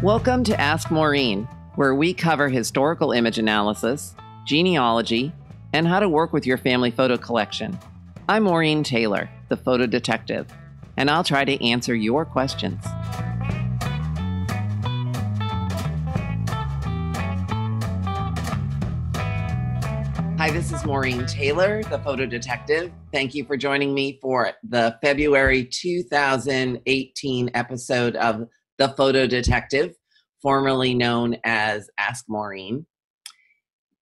Welcome to Ask Maureen, where we cover historical image analysis, genealogy, and how to work with your family photo collection. I'm Maureen Taylor, the photo detective, and I'll try to answer your questions. Hi, this is Maureen Taylor, the photo detective. Thank you for joining me for the February 2018 episode of The Photo Detective, formerly known as Ask Maureen.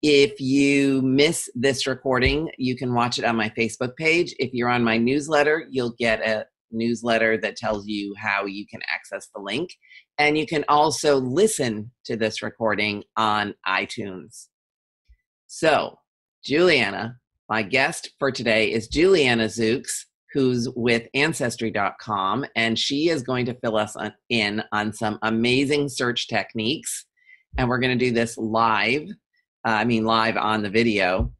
If you miss this recording, you can watch it on my Facebook page. If you're on my newsletter, you'll get a newsletter that tells you how you can access the link. And you can also listen to this recording on iTunes. So, Julianna, my guest for today is Julianna Szucs, who's with Ancestry.com, and she is going to fill us in on some amazing search techniques. And we're going to do this live on the video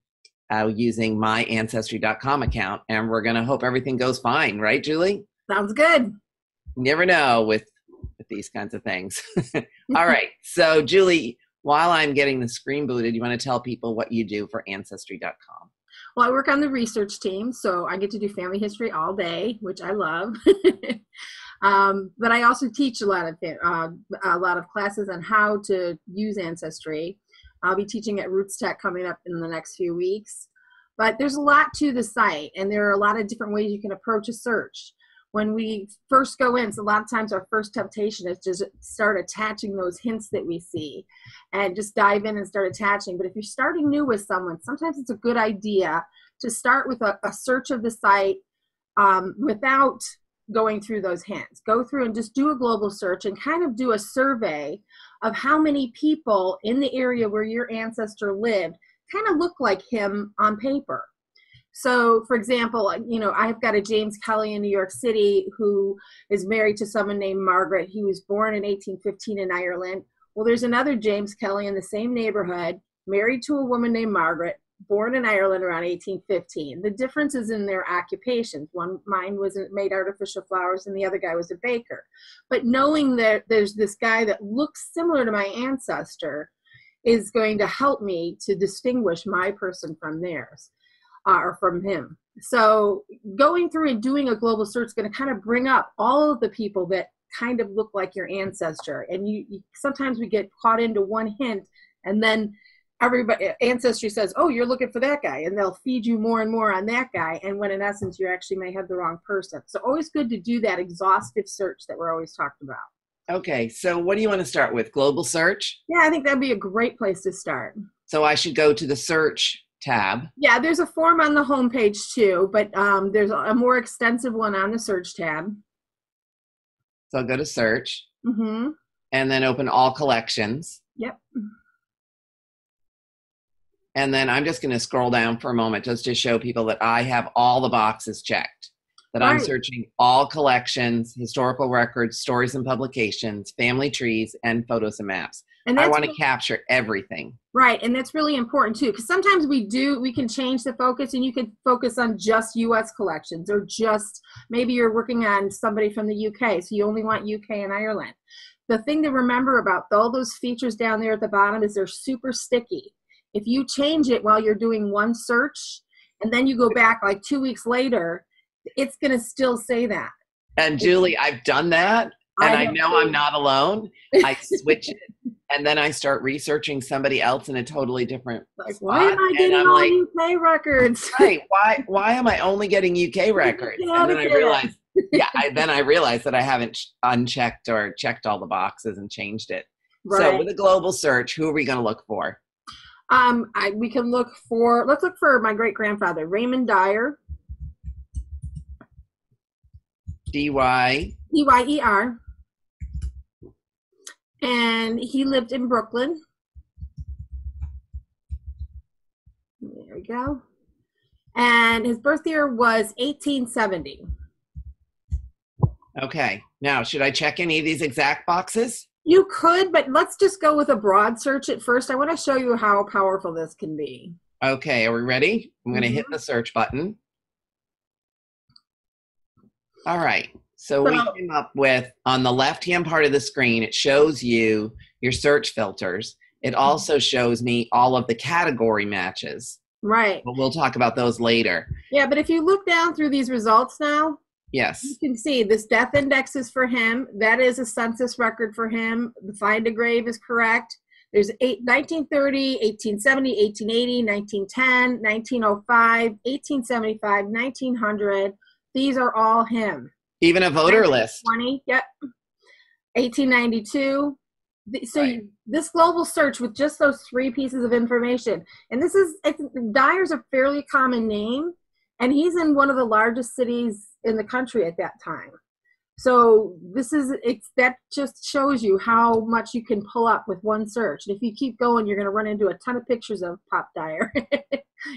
using my Ancestry.com account. And we're going to hope everything goes fine. Right, Julie? Sounds good. You never know with these kinds of things. All right. So, Julie, while I'm getting the screen booted, you want to tell people what you do for Ancestry.com? Well, I work on the research team, so I get to do family history all day, which I love. But I also teach a lot of classes on how to use Ancestry. I'll be teaching at Roots Tech coming up in the next few weeks. But there's a lot to the site, and there are a lot of different ways you can approach a search. When we first go in, so a lot of times our first temptation is to start attaching those hints that we see and just dive in and start attaching. But if you're starting new with someone, sometimes it's a good idea to start with a search of the site without going through those hints. Go through and just do a global search and kind of do a survey of how many people in the area where your ancestor lived kind of look like him on paper. So, for example, I've got a James Kelly in New York City who is married to someone named Margaret. He was born in 1815 in Ireland. Well, there's another James Kelly in the same neighborhood, married to a woman named Margaret, born in Ireland around 1815. The difference is in their occupations. Mine made artificial flowers and the other guy was a baker. But knowing that there's this guy that looks similar to my ancestor is going to help me to distinguish my person from theirs. Or from him. So going through and doing a global search is going to kind of bring up all of the people that kind of look like your ancestor. And you sometimes we get caught into one hint, and then Ancestry says, oh, you're looking for that guy, and they'll feed you more and more on that guy, and when in essence you actually may have the wrong person. So always good to do that exhaustive search that we're always talking about. Okay, so what do you want to start with? Global search? Yeah, I think that'd be a great place to start. So I should go to the search tab. Yeah, there's a form on the home page too, but there's a more extensive one on the search tab. So I'll go to search, and then open all collections. Yep. And then I'm just going to scroll down for a moment just to show people that I have all the boxes checked. That I'm searching all collections, historical records, stories and publications, family trees, and photos and maps. And I want to capture everything. Right, and that's really important too, because sometimes we can change the focus, and you can focus on just U.S. collections, or just maybe you're working on somebody from the U.K., so you only want U.K. and Ireland. The thing to remember about all those features down there at the bottom is they're super sticky. If you change it while you're doing one search, and then you go back like 2 weeks later, it's going to still say that. And Julie, I've done that, and I know I'm not alone. I switch it, and then I start researching somebody else in a totally different spot. Why am I getting all UK records? Right. Why am I only getting UK records? And then I realized that I haven't unchecked or checked all the boxes and changed it. Right. So with a global search, who are we going to look for? We can let's look for my great-grandfather, Raymond Dyer. D-Y-E-R. And he lived in Brooklyn. There we go. And his birth year was 1870. Okay. Now, should I check any of these exact boxes? You could, but let's just go with a broad search at first. I want to show you how powerful this can be. Okay. Are we ready? I'm going to hit the search button. All right. So we came up with, on the left-hand part of the screen, it shows you your search filters. It also shows me all of the category matches. Right. But we'll talk about those later. Yeah, but if you look down through these results now, yes, you can see this death index is for him. That is a census record for him. The find a grave is correct. There's 1930, 1870, 1880, 1910, 1905, 1875, 1900. These are all him. Even a voter list. 20, yep. 1892. So right. This global search with just those 3 pieces of information, and Dyer's a fairly common name, and he's in one of the largest cities in the country at that time. So that just shows you how much you can pull up with one search. And if you keep going, you're going to run into a ton of pictures of Pop Dyer.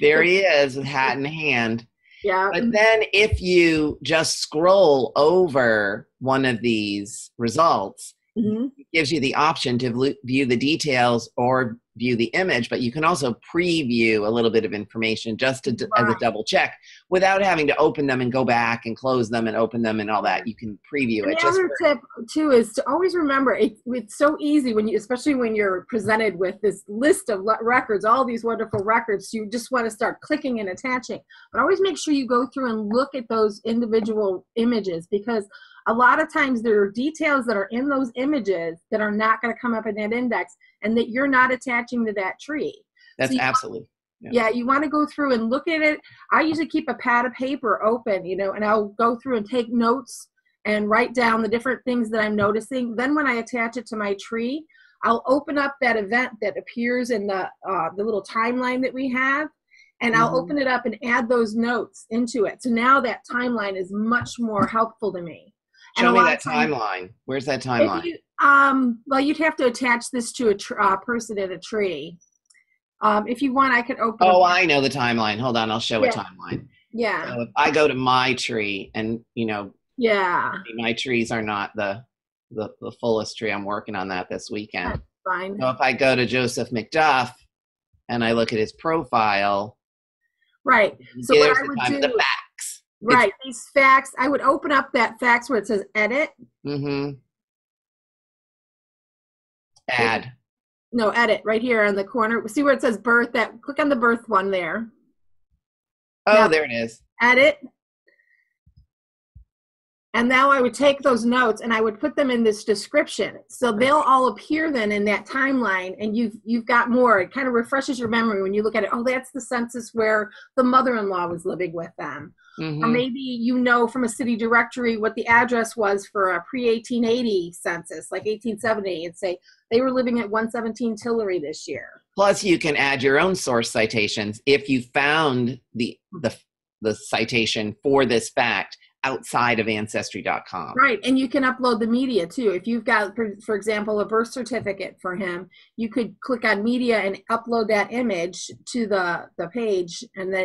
There he is, with hat in hand. Yeah. But then if you just scroll over one of these results, it gives you the option to view the details or view the image, but you can also preview a little bit of information just as a double check without having to open them and go back and close them and open them and all that. You can preview it. The other tip too is to always remember it's so easy especially when you're presented with this list of records, all these wonderful records, you just want to start clicking and attaching. But always make sure you go through and look at those individual images, because a lot of times there are details that are in those images that are not going to come up in that index and that you're not attaching to that tree. That's absolutely. Yeah, you want to go through and look at it. I usually keep a pad of paper open, and I'll go through and take notes and write down the different things that I'm noticing. Then when I attach it to my tree, I'll open up that event that appears in the little timeline that we have, and I'll open it up and add those notes into it. So now that timeline is much more helpful to me. Show me that timeline. Where's that timeline? Well, you'd have to attach this to a person in a tree. If you want, I could open. Oh, I know the timeline. Hold on, I'll show a timeline. Yeah. So if I go to my tree, and yeah, my trees are not the fullest tree. I'm working on that this weekend. That's fine. So if I go to Joseph Mcduff and I look at his profile, right. So what I would do, the facts. Right, these facts, I would open up that facts where it says edit. Add. No, edit, right here on the corner. See where it says birth? Click on the birth one there. Oh, now, there it is. Edit. And now I would take those notes and I would put them in this description. So they'll all appear then in that timeline, and you've got more. It kind of refreshes your memory when you look at it. Oh, that's the census where the mother-in-law was living with them. Or maybe from a city directory what the address was for a pre-1880 census, like 1870, and say they were living at 117 Tillery this year. Plus, you can add your own source citations if you found the citation for this fact outside of Ancestry.com. Right, and you can upload the media too. If you've got, for example, a birth certificate for him, you could click on media and upload that image to the page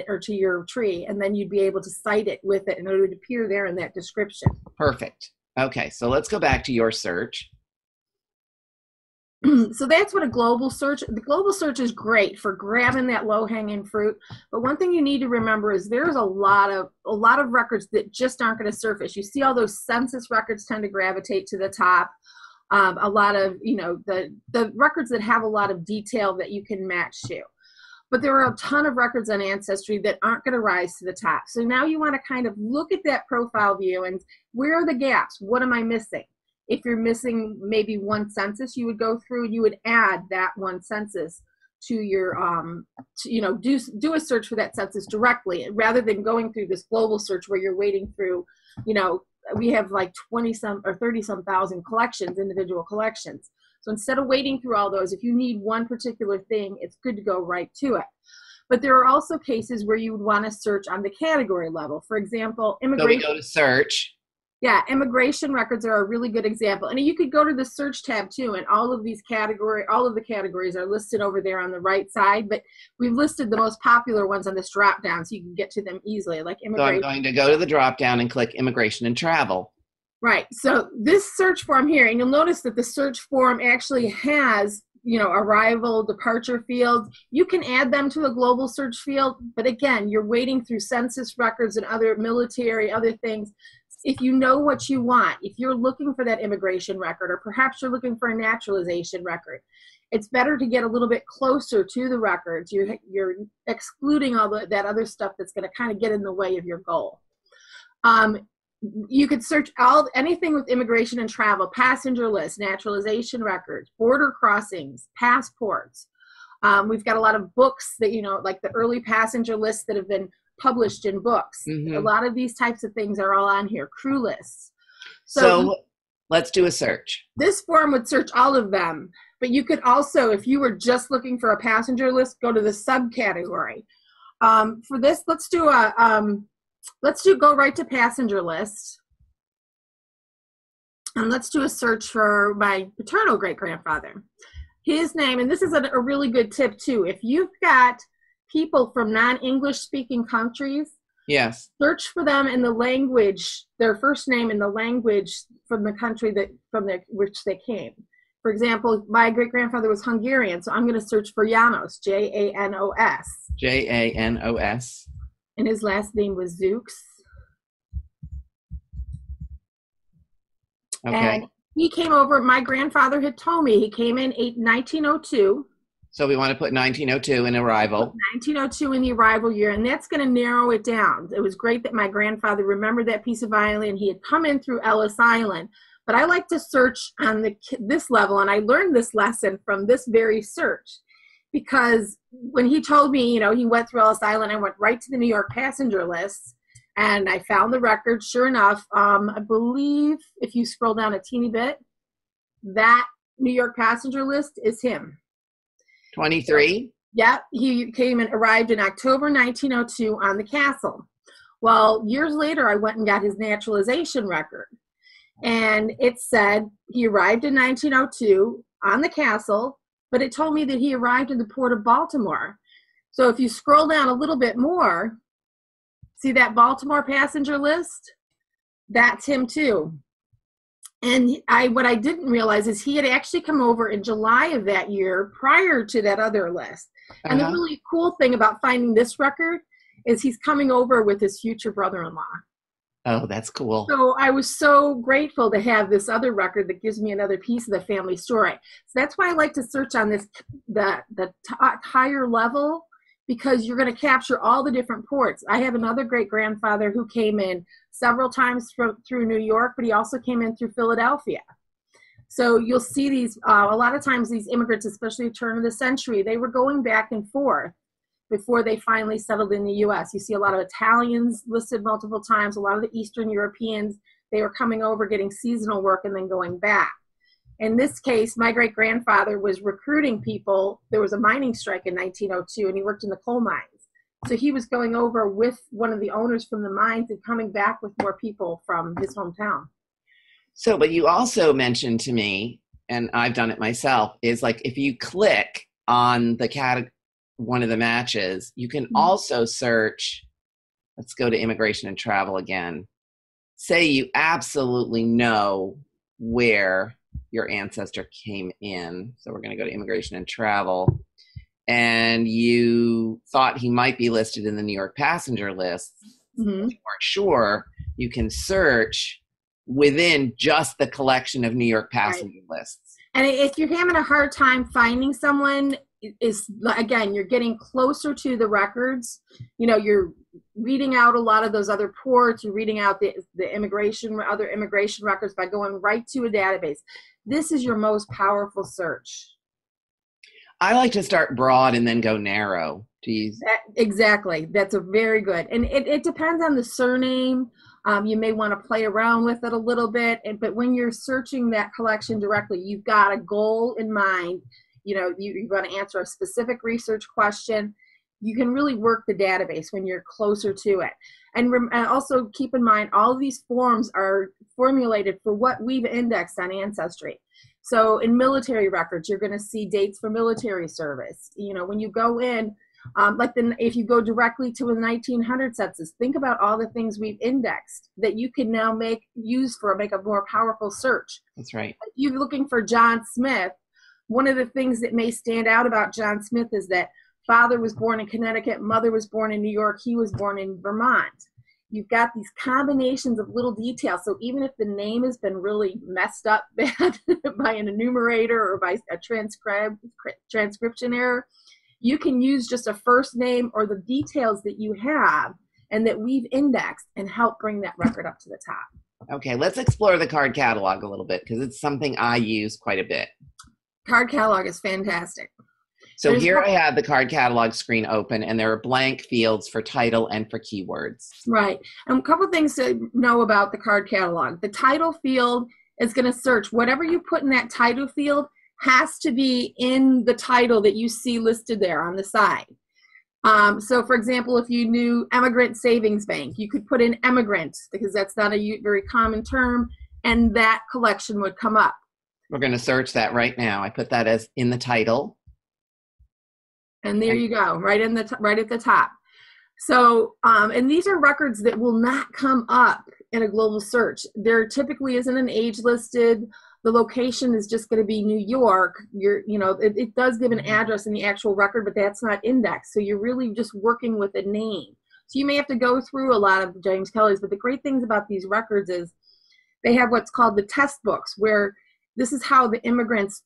or to your tree, and then you'd be able to cite it with it, and it would appear there in that description. Perfect. Okay, so let's go back to your search. So that's what the global search is great for grabbing that low-hanging fruit. But one thing you need to remember is there's a lot of records that just aren't going to surface. You see all those census records tend to gravitate to the top. A lot of the records that have a lot of detail that you can match to. But there are a ton of records on Ancestry that aren't going to rise to the top. So now you want to kind of look at that profile view and where are the gaps? What am I missing? If you're missing maybe one census, you would go through and you would add that one census to your, do a search for that census directly rather than going through this global search where you're wading through, we have like 20-some or 30-some thousand collections, individual collections. So instead of wading through all those, if you need one particular thing, it's good to go right to it. But there are also cases where you would want to search on the category level. For example, immigration. So we go to search. Yeah, immigration records are a really good example. And you could go to the search tab too, and all of the categories are listed over there on the right side, but we've listed the most popular ones on this drop down so you can get to them easily, like immigration. So I'm going to go to the drop down and click immigration and travel. Right, so this search form here, and you'll notice that the search form actually has arrival, departure fields. You can add them to a global search field, but again, you're wading through census records and other military, other things. if you know what you want, if you're looking for that immigration record, or perhaps you're looking for a naturalization record, it's better to get a little bit closer to the records. You're excluding all that other stuff that's going to kind of get in the way of your goal. You could search anything with immigration and travel: passenger lists, naturalization records, border crossings, passports. We've got a lot of books that, like the early passenger lists that have been published in books. Mm-hmm. A lot of these types of things are all on here. Crew lists. So let's do a search. This form would search all of them, but you could also, if you were just looking for a passenger list, go to the subcategory. For this, let's do go right to passenger list, and let's do a search for my paternal great-grandfather. His name, and this is a really good tip too, if you've got people from non-English speaking countries, yes, search for them in the language, their first name in the language from the country which they came. For example, my great-grandfather was Hungarian, so I'm going to search for Janos, Janos. Janos. And his last name was Szucs. Okay. And he came over, my grandfather had told me, he came in 1902. So we want to put 1902 in arrival. 1902 in the arrival year, and that's going to narrow it down. It was great that my grandfather remembered that piece of island. He had come in through Ellis Island. But I like to search on this level, and I learned this lesson from this very search. Because when he told me, he went through Ellis Island, I went right to the New York passenger list, and I found the record. Sure enough, I believe if you scroll down a teeny bit, that New York passenger list is him. 23? Yeah, he arrived in October 1902 on the Castle. Well, years later, I went and got his naturalization record. And it said he arrived in 1902 on the Castle, but it told me that he arrived in the port of Baltimore. So if you scroll down a little bit more, see that Baltimore passenger list? That's him too. And what I didn't realize is he had actually come over in July of that year prior to that other list. And the really cool thing about finding this record is he's coming over with his future brother-in-law. Oh, that's cool. So I was so grateful to have this other record that gives me another piece of the family story. So that's why I like to search on the higher level, because you're going to capture all the different ports. I have another great-grandfather who came in several times through New York, but he also came in through Philadelphia. So you'll see these, a lot of times these immigrants, especially at the turn of the century, they were going back and forth before they finally settled in the U.S. You see a lot of Italians listed multiple times, a lot of the Eastern Europeans, they were coming over, getting seasonal work, and then going back. In this case, my great-grandfather was recruiting people. There was a mining strike in 1902, and he worked in the coal mines. So he was going over with one of the owners from the mines and coming back with more people from his hometown. So, but you also mentioned to me, and I've done it myself, is like if you click on the one of the matches, you can also search, let's go to immigration and travel again. Say you absolutely know where your ancestor came in. So we're going to go to immigration and travel. And you thought he might be listed in the New York passenger list. Mm-hmm. If you weren't sure, you can search within just the collection of New York passenger lists. And if you're having a hard time finding someone, again, you're getting closer to the records. You're reading out a lot of those other ports. You're reading out the other immigration records by going right to a database. This is your most powerful search. I like to start broad and then go narrow. Exactly. That's a very good. And it depends on the surname. You may want to play around with it a little bit. But when you're searching that collection directly, you've got a goal in mind. You're going to answer a specific research question. You can really work the database when you're closer to it. And also keep in mind, all of these forms are formulated for what we've indexed on Ancestry. So in military records, you're going to see dates for military service. When you go in, if you go directly to a 1900 census, think about all the things we've indexed that you can now make a more powerful search. That's right. If you're looking for John Smith, one of the things that may stand out about John Smith is that father was born in Connecticut, mother was born in New York, he was born in Vermont. you've got these combinations of little details. So even if the name has been really messed up bad by an enumerator or by a transcription error, you can use just a first name or the details that you have and that we've indexed and help bring that record up to the top. Okay, let's explore the card catalog a little bit because it's something I use quite a bit. Card catalog is fantastic. So here I have the card catalog screen open, and there are blank fields for title and for keywords. Right. And a couple of things to know about the card catalog. The title field is going to search whatever you put in that title field has to be in the title that you see listed there on the side. So for example, if you knew Emigrant Savings Bank, you could put in emigrant because that's not a very common term, and that collection would come up. We're going to search that right now. I put that as in the title. And there you go, right at the top. So, and these are records that will not come up in a global search. There typically isn't an age listed. The location is just going to be New York. It does give an address in the actual record, but that's not indexed. So you're really just working with a name. So you may have to go through a lot of James Kelly's, but the great things about these records is they have what's called the test books, where this is how the immigrants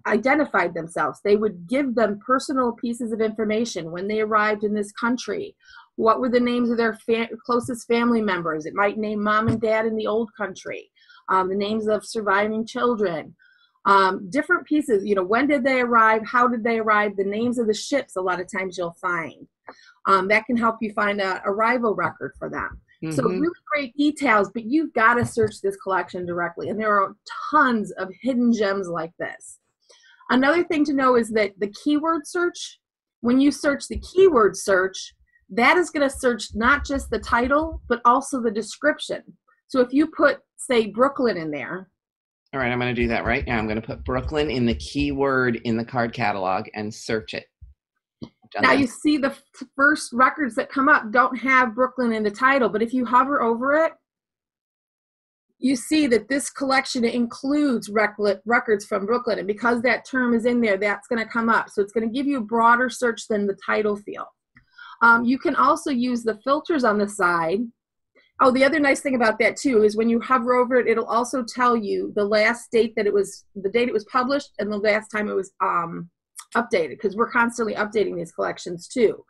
identified themselves. They would give them personal pieces of information when they arrived in this country. What were the names of their closest family members? It might name mom and dad in the old country. The names of surviving children. Different pieces, when did they arrive? How did they arrive? The names of the ships, a lot of times you'll find. That can help you find an arrival record for them. Mm-hmm. So really great details, but you've got to search this collection directly. And there are tons of hidden gems like this. Another thing to know is that the keyword search, when you search the keyword search, that is going to search not just the title, but also the description. So if you put, say, Brooklyn in there. All right, I'm going to do that right now. I'm going to put Brooklyn in the keyword in the card catalog and search it. Now you see the first records that come up don't have Brooklyn in the title, but if you hover over it, you see that this collection includes records from Brooklyn, and because that term is in there, that's going to come up. So it's going to give you a broader search than the title field. You can also use the filters on the side. Oh, the other nice thing about that too is when you hover over it, it'll also tell you the last date that the date it was published and the last time it was updated, because we're constantly updating these collections too.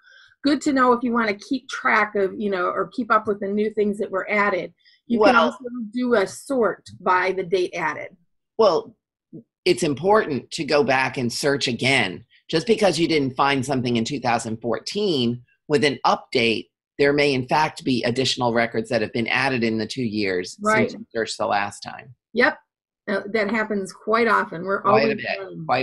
Good to know if you want to keep track of, or keep up with the new things that were added. You can also do a sort by the date added. Well, it's important to go back and search again. Just because you didn't find something in 2014, with an update, there may in fact be additional records that have been added in the 2 years since you searched the last time. Yep. That happens quite often. Quite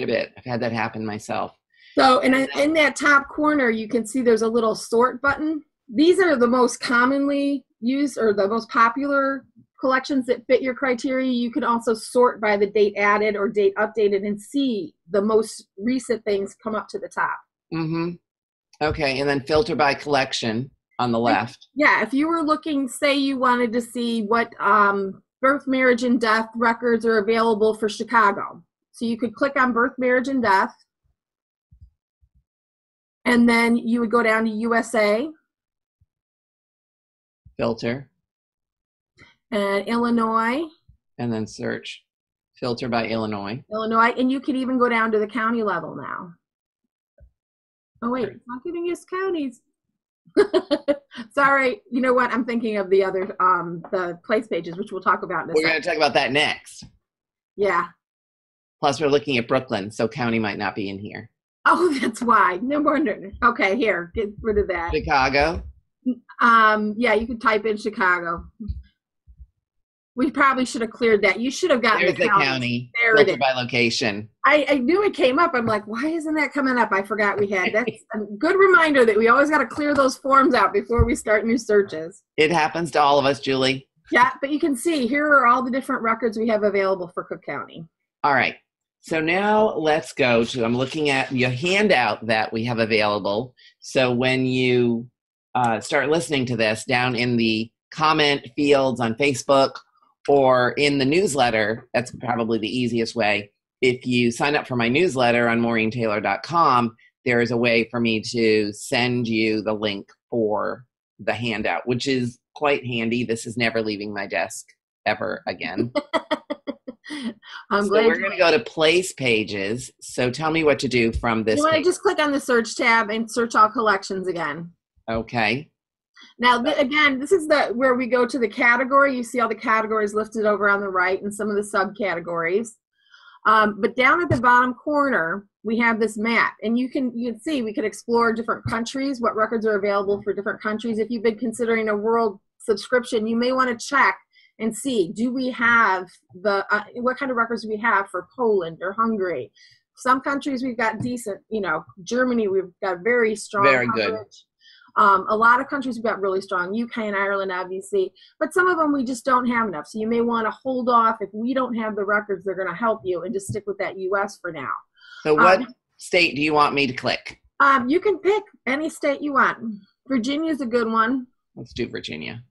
a bit. I've had that happen myself. So in that top corner, you can see there's a little sort button. These are the most commonly used or the most popular collections that fit your criteria. You can also sort by the date added or date updated and see the most recent things come up to the top. Mm-hmm. Okay, and then filter by collection on the left. Yeah, if you were looking, say you wanted to see what birth, marriage, and death records are available for Chicago. So you could click on birth, marriage, and death. And then you would go down to USA. Filter. And Illinois. And then search. Filter by Illinois. Illinois. And you could even go down to the county level now. Oh, wait. It's not giving us counties. Sorry, you know what? I'm thinking of the other, the place pages, which we'll talk about in a second. We're going to talk about that next. Yeah. Plus, we're looking at Brooklyn, so county might not be in here. Oh, that's why. No wonder. Okay, here, get rid of that. Chicago. Yeah, you could type in Chicago. We probably should have cleared that. You should have gotten the county. There it is. By location. I knew it came up. I'm like, why isn't that coming up? I forgot we had. That's a good reminder that we always got to clear those forms out before we start new searches. It happens to all of us, Julie. Yeah, but you can see here are all the different records we have available for Cook County. All right. So now let's go to, I'm looking at your handout that we have available. So when you start listening to this, down in the comment fields on Facebook or in the newsletter, that's probably the easiest way. If you sign up for my newsletter on MaureenTaylor.com, there is a way for me to send you the link for the handout, which is quite handy. This is never leaving my desk ever again. I'm so glad we're going to go to place pages. So tell me what to do from this You want to page. just click on the search tab and search all collections again. Okay. Now, again, this is where we go to the category. You see all the categories listed over on the right and some of the subcategories. But down at the bottom corner, we have this map. And you can see we could explore different countries, what records are available for different countries. If you've been considering a world subscription, you may want to check and see, do we have what kind of records do we have for Poland or Hungary? Some countries we've got decent, Germany, we've got very strong Very coverage. good. A lot of countries we've got really strong, UK and Ireland, obviously, but some of them we just don't have enough. So you may want to hold off. If we don't have the records, they're going to help you, and just stick with that US for now. So what state do you want me to click? You can pick any state you want. Virginia's a good one. Let's do Virginia.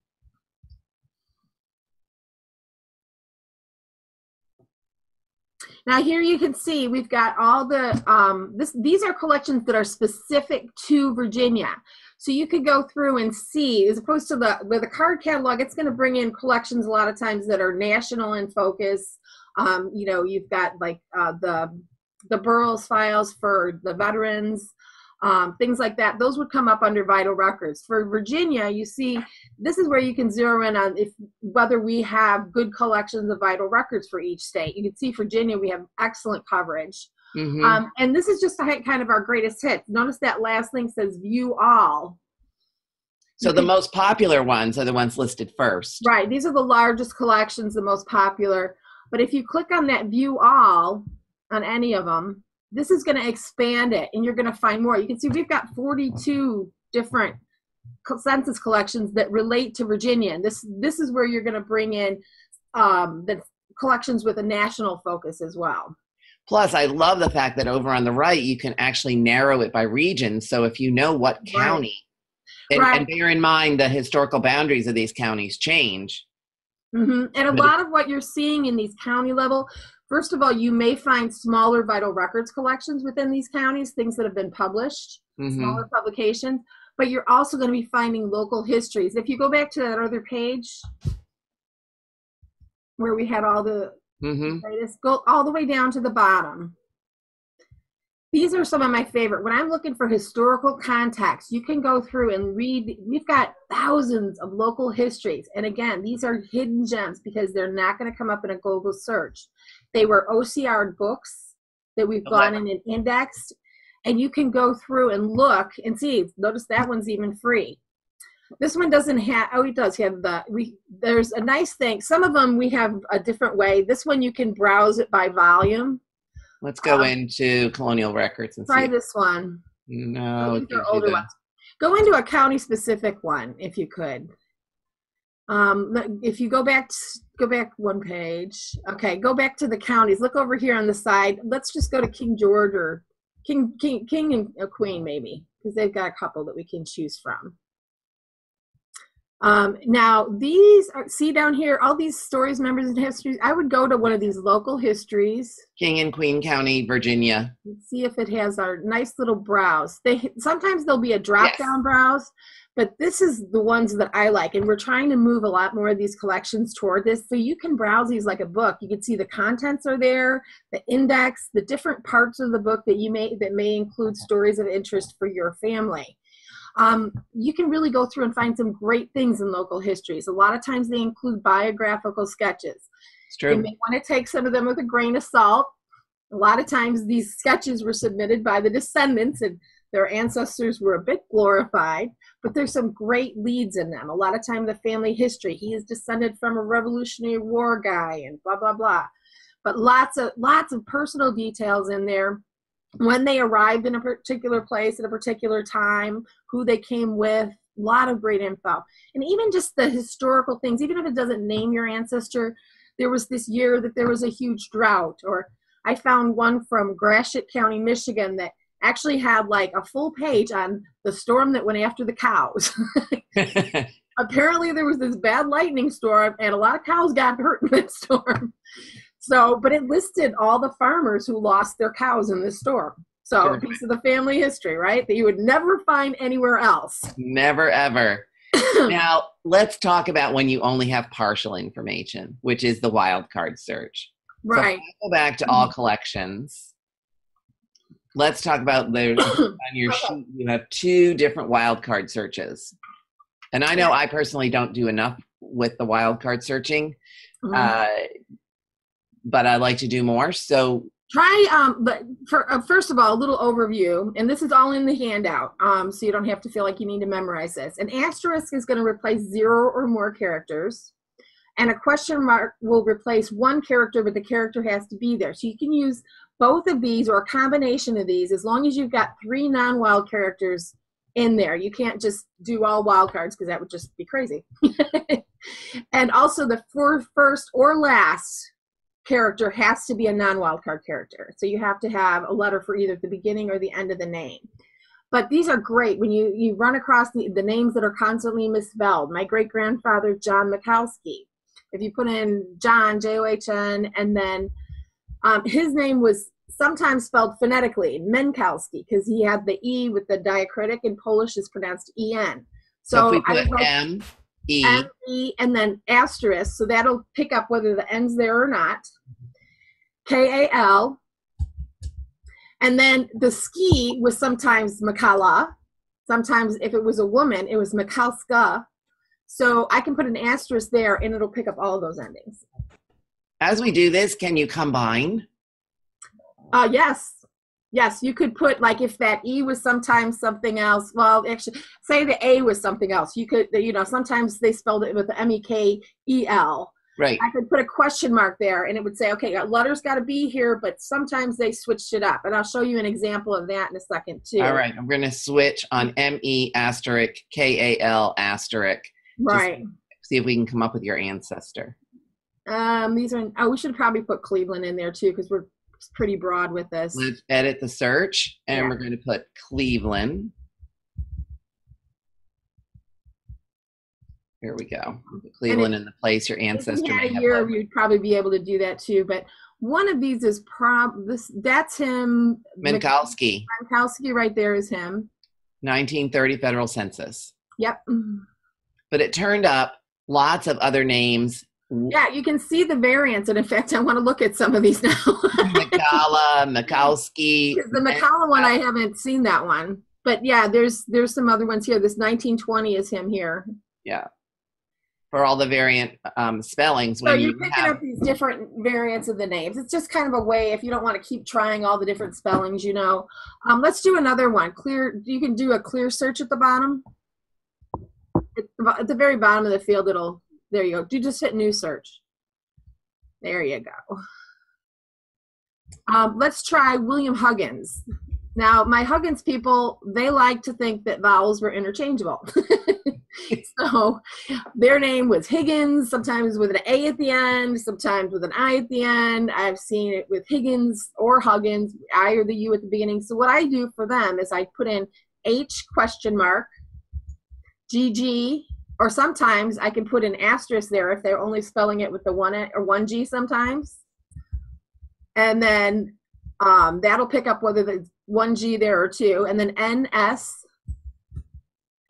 Now here you can see we've got all the, these are collections that are specific to Virginia. So you could go through and see, as opposed to with a card catalog, it's going to bring in collections a lot of times that are national in focus. You've got like the Burroughs files for the veterans, things like that. Those would come up under vital records. For Virginia, you see, this is where you can zero in on whether we have good collections of vital records for each state. You can see Virginia, we have excellent coverage. Mm-hmm. And this is just kind of our greatest hit. Notice that last link says view all. So the most popular ones are the ones listed first. Right. These are the largest collections, the most popular. But if you click on that view all on any of them, this is going to expand it, and you're going to find more. You can see we've got 42 different census collections that relate to Virginia. And this is where you're going to bring in the collections with a national focus as well. Plus, I love the fact that over on the right, you can actually narrow it by region. So if you know what county, and bear in mind the historical boundaries of these counties change. Mm-hmm. And a lot of what you're seeing in these county level, first of all, you may find smaller vital records collections within these counties, things that have been published, smaller publications, but you're also going to be finding local histories. If you go back to that other page where we had all the latest, go all the way down to the bottom. These are some of my favorite. When I'm looking for historical context, you can go through and read. We've got thousands of local histories. And again, these are hidden gems because they're not going to come up in a Google search. They were OCR books that we've gone in and indexed. And you can go through and look and see. Notice that one's even free. This one doesn't have, it does have there's a nice thing. Some of them we have a different way. This one you can browse it by volume. Let's go into colonial records and try see. this one. No, these are older ones. Go into a county specific one if you could. If you go back one page. Okay, go back to the counties. Look over here on the side. Let's just go to King George or King and Queen maybe, because they've got a couple that we can choose from. Now these are, see down here, all these stories, members, and histories. I would go to one of these local histories. King and Queen County, Virginia. Let's see if it has our nice little browse. Sometimes there'll be a drop-down browse, but this is the ones that I like. And we're trying to move a lot more of these collections toward this. So you can browse these like a book. You can see the contents are there, the index, the different parts of the book that may include stories of interest for your family. You can really go through and find some great things in local histories. A lot of times they include biographical sketches. It's true. You may want to take some of them with a grain of salt. A lot of times these sketches were submitted by the descendants and their ancestors were a bit glorified, but there's some great leads in them. A lot of time the family history, he is descended from a Revolutionary War guy and blah, blah, blah. But lots of personal details in there. When they arrived in a particular place at a particular time, who they came with, a lot of great info. And even just the historical things, even if it doesn't name your ancestor, there was this year that there was a huge drought. Or I found one from Gratiot County, Michigan that actually had like a full page on the storm that went after the cows. Apparently there was this bad lightning storm and a lot of cows got hurt in that storm. So, but it listed all the farmers who lost their cows in this storm. So a piece of the family history, right? That you would never find anywhere else. Never, ever. Now, let's talk about when you only have partial information, which is the wildcard search. Right. So if I go back to all collections. Let's talk about on your sheet, you have 2 different wildcard searches. And I know I personally don't do enough with the wildcard searching, but I like to do more. So try, but first of all, a little overview, and this is all in the handout, so you don't have to feel like you need to memorize this. An asterisk is going to replace 0 or more characters, and a question mark will replace 1 character, but the character has to be there. So you can use both of these or a combination of these as long as you've got 3 non-wild characters in there. You can't just do all wild cards because that would just be crazy. And also the first or last character has to be a non-wild card character. So you have to have a letter for either the beginning or the end of the name. But these are great when you run across the names that are constantly misspelled. My great-grandfather, John Mikowski. If you put in John, John, and then his name was sometimes spelled phonetically, Menkowski, because he had the E with the diacritic. In Polish is pronounced EN. So if we put M-E. M-E, and then asterisk, so that'll pick up whether the N's there or not. K-A-L. And then the ski was sometimes Makala. Sometimes if it was a woman, it was Mikalska. So I can put an asterisk there and it'll pick up all of those endings. As we do this, can you combine? Yes. Yes, you could put, like, if that E was sometimes something else, well, actually, say the A was something else. You could, sometimes they spelled it with the M-E-K-E-L. Right. I could put a question mark there, and it would say, okay, a letter's got to be here, but sometimes they switched it up. And I'll show you an example of that in a second, too. All right. I'm going to switch on M-E asterisk K-A-L asterisk. Right. See if we can come up with your ancestor. These are, we should probably put Cleveland in there, too, because we're pretty broad with this. Let's edit the search, and we're going to put Cleveland. Here we go. Cleveland in the place your ancestor may have lived. You'd probably be able to do that too. But one of these is that's him. Minkowski. Minkowski right there is him. 1930 federal census. Yep. But it turned up lots of other names. Yeah, you can see the variants, and in fact, I want to look at some of these now. Mikala, Mikowski. The Mikala one, I haven't seen that one, but yeah, there's some other ones here. This 1920 is him here. Yeah, for all the variant spellings. So you're picking up these different variants of the names. It's just kind of a way if you don't want to keep trying all the different spellings, Let's do another one. Clear. You can do a clear search at the bottom. At the very bottom of the field, there you go. You just hit new search. There you go. Let's try William Huggins. Now, my Huggins people, they like to think that vowels were interchangeable. So their name was Higgins, sometimes with an A at the end, sometimes with an I at the end. I've seen it with Higgins or Huggins, I or the U at the beginning. So what I do for them is I put in H question mark, GG, or sometimes I can put an asterisk there if they're only spelling it with the one G sometimes. And then that'll pick up whether there's one G there or 2. And then NS,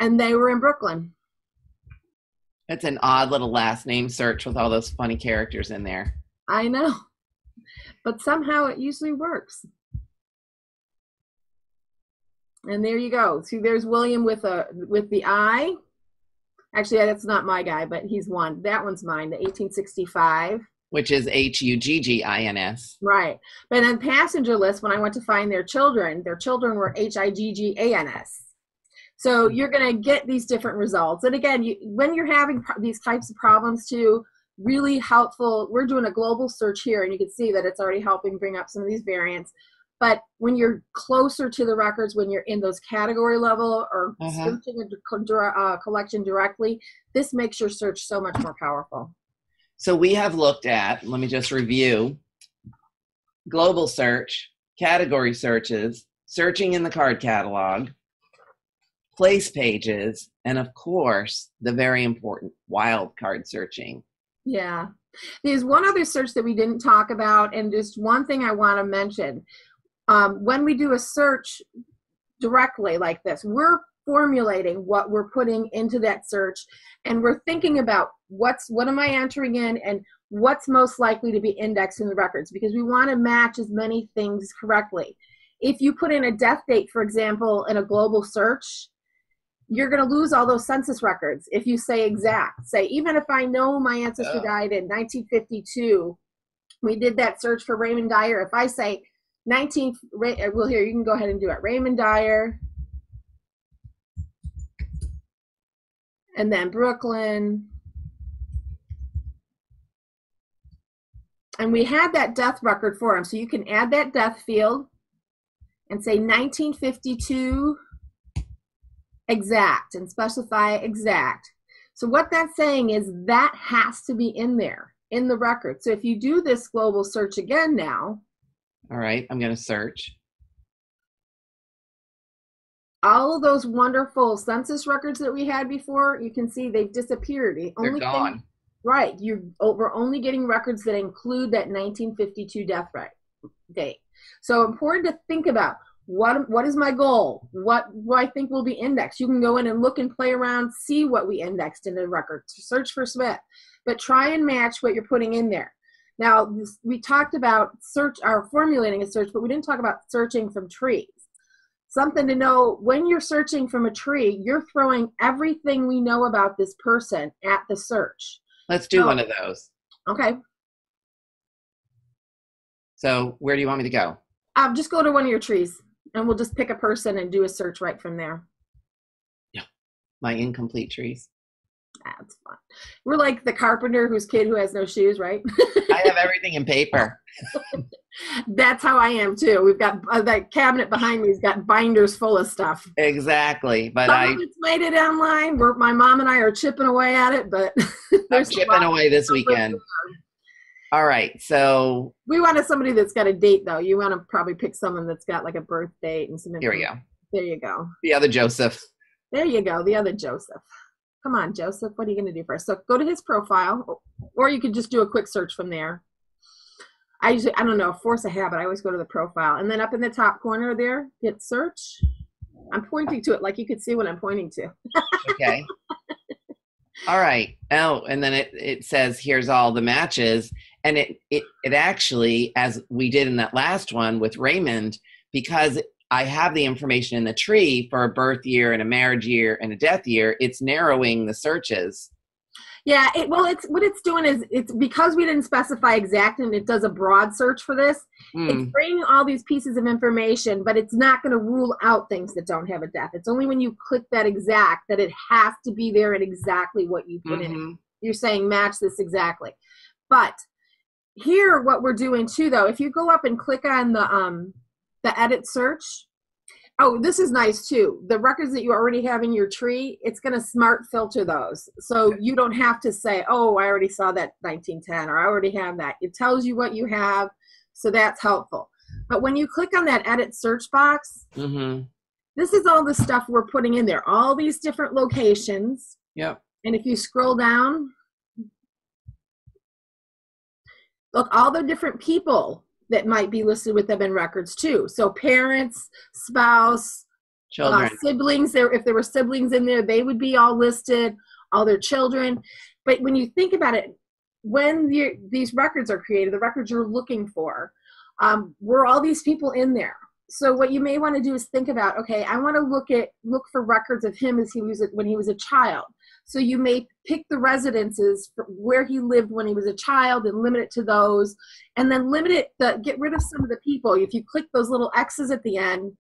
and they were in Brooklyn. That's an odd little last name search with all those funny characters in there. I know. But somehow it usually works. And there you go. See, there's William with the I. Actually, that's not my guy, but he's one. That one's mine, the 1865. Which is Huggins. Right. But on passenger list, when I went to find their children were Higgans. So you're going to get these different results. And again, when you're having these types of problems too, really helpful. We're doing a global search here, and you can see that it's already helping bring up some of these variants. But when you're closer to the records, when you're in those category level or searching a collection directly, this makes your search so much more powerful. So we have looked at, let me just review, global search, category searches, searching in the card catalog, place pages, and of course, the very important wildcard searching. Yeah. There's one other search that we didn't talk about, and just one thing I want to mention. When we do a search directly like this, we're formulating what we're putting into that search, and we're thinking about what am I entering in and what's most likely to be indexed in the records, because we want to match as many things correctly. If you put in a death date, for example, in a global search, you're going to lose all those census records. If you say exact, say, even if I know my ancestor died in 1952, we did that search for Raymond Dyer. If I say well, here, you can go ahead and do it. Raymond Dyer, and then Brooklyn. And we had that death record for him. So you can add that death field and say 1952 exact and specify exact. So what that's saying is that has to be in there in the record. So if you do this global search again now. All right, I'm going to search. All of those wonderful census records that we had before, you can see they've disappeared. They're gone. Right. We're only getting records that include that 1952 death date. So important to think about what is my goal? What do I think will be indexed? You can go in and look and play around, see what we indexed in the record, search for Smith, but try and match what you're putting in there. Now, we talked about formulating a search, but we didn't talk about searching from trees. Something to know, when you're searching from a tree, you're throwing everything we know about this person at the search. Let's do one of those. Okay. So where do you want me to go? Just go to one of your trees, and we'll just pick a person and do a search right from there. Yeah. My incomplete trees. That's fun. We're like the carpenter whose kid who has no shoes, right? I have everything in paper. That's how I am too. We've got that cabinet behind me has got binders full of stuff. Exactly, but Some of it's made it online. My mom and I are chipping away at it, but I'm chipping away this weekend. All right, so we wanted somebody that's got a date, though. You want to probably pick someone that's got like a birth date and some. Here we go. There you go. The other Joseph. There you go. The other Joseph. Come on, Joseph. What are you going to do first? So go to his profile, or you could just do a quick search from there. I don't know, force a habit. I always go to the profile. And then up in the top corner there, hit search. I'm pointing to it like you could see what I'm pointing to. Okay. All right. Oh, and then it says, here's all the matches. And it actually, as we did in that last one with Raymond, because I have the information in the tree for a birth year and a marriage year and a death year, it's narrowing the searches. Yeah, it's what it's doing is it's because we didn't specify exact, and it does a broad search for this. It's bringing all these pieces of information, but it's not going to rule out things that don't have a death. It's only when you click that exact that it has to be there and exactly what you put in. You're saying match this exactly. But here, what we're doing too, though, if you go up and click on the edit search. Oh, this is nice too. The records that you already have in your tree, it's going to smart filter those. So you don't have to say, oh, I already saw that 1910, or I already have that. It tells you what you have. So that's helpful. But when you click on that edit search box, this is all the stuff we're putting in there, all these different locations. Yep. And if you scroll down, look, all the different people that might be listed with them in records too. So parents, spouse, children, siblings. If there were siblings in there, they would be all listed, all their children. But when you think about it, when these records are created, the records you're looking for, were all these people in there? So what you may want to do is think about, okay, I want to look for records of him when he was a child. So you may pick the residences for where he lived when he was a child and limit it to those, and then get rid of some of the people. If you click those little X's at the end,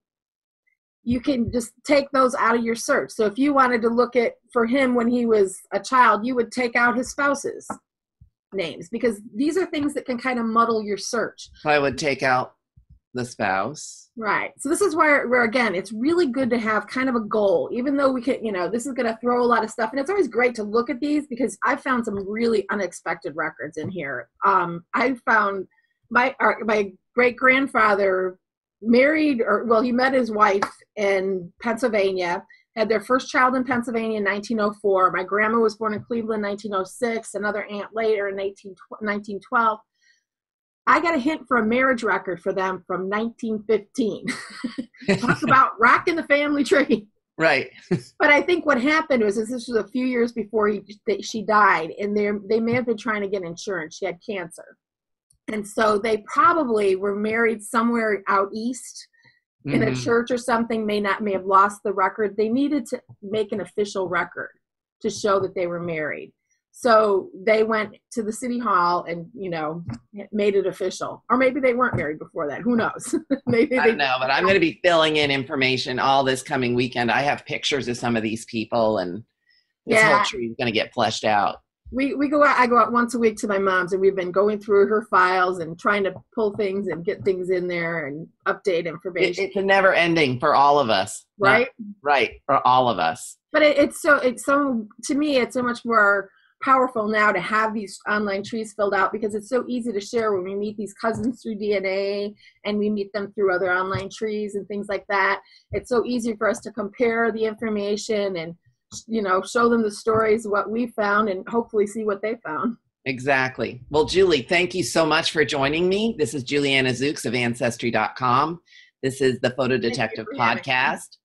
you can just take those out of your search. So if you wanted to look for him when he was a child, you would take out his spouse's names, because these are things that can kind of muddle your search. I would take out the spouse. Right. So this is where again, it's really good to have kind of a goal, even though we can, this is going to throw a lot of stuff. And it's always great to look at these, because I found some really unexpected records in here. I found my great grandfather he met his wife in Pennsylvania, had their first child in Pennsylvania in 1904. My grandma was born in Cleveland in 1906, another aunt later in 1912. I got a hint for a marriage record for them from 1915. Talk about rocking the family tree. Right. But I think what happened was this was a few years before she died, and they may have been trying to get insurance. She had cancer. And so they probably were married somewhere out east in a church or something, may have lost the record. They needed to make an official record to show that they were married. So they went to the city hall and, made it official. Or maybe they weren't married before that. Who knows? Maybe I don't know, but I'm going to be filling in information all this coming weekend. I have pictures of some of these people, and this whole tree is going to get fleshed out. We go out. I go out once a week to my mom's, and we've been going through her files and trying to pull things and get things in there and update information. It's a never ending for all of us, right? Right, for all of us. But it's so to me, it's so much more powerful now to have these online trees filled out, because it's so easy to share when we meet these cousins through DNA and we meet them through other online trees and things like that. It's so easy for us to compare the information and show them the stories, what we found, and hopefully see what they found. Exactly. Well, Julie, thank you so much for joining me. This is Julianna Szucs of Ancestry.com. This is the Photo Detective Podcast.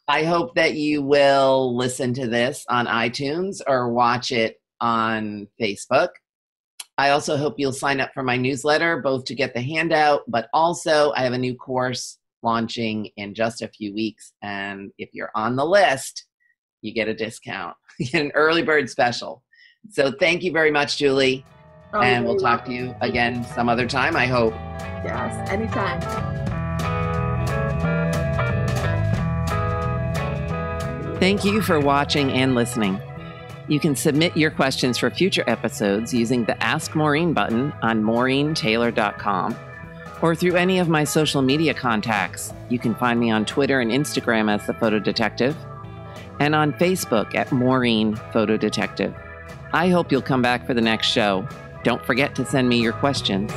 I hope that you will listen to this on iTunes or watch it on Facebook. I also hope you'll sign up for my newsletter, both to get the handout, but also I have a new course launching in just a few weeks. And if you're on the list, you get a discount. You get an early bird special. So thank you very much, Julie. And we'll talk to you again some other time, I hope. Yes, anytime. Thank you for watching and listening. You can submit your questions for future episodes using the Ask Maureen button on MaureenTaylor.com or through any of my social media contacts. You can find me on Twitter and Instagram as The Photo Detective, and on Facebook at Maureen Photo Detective. I hope you'll come back for the next show. Don't forget to send me your questions.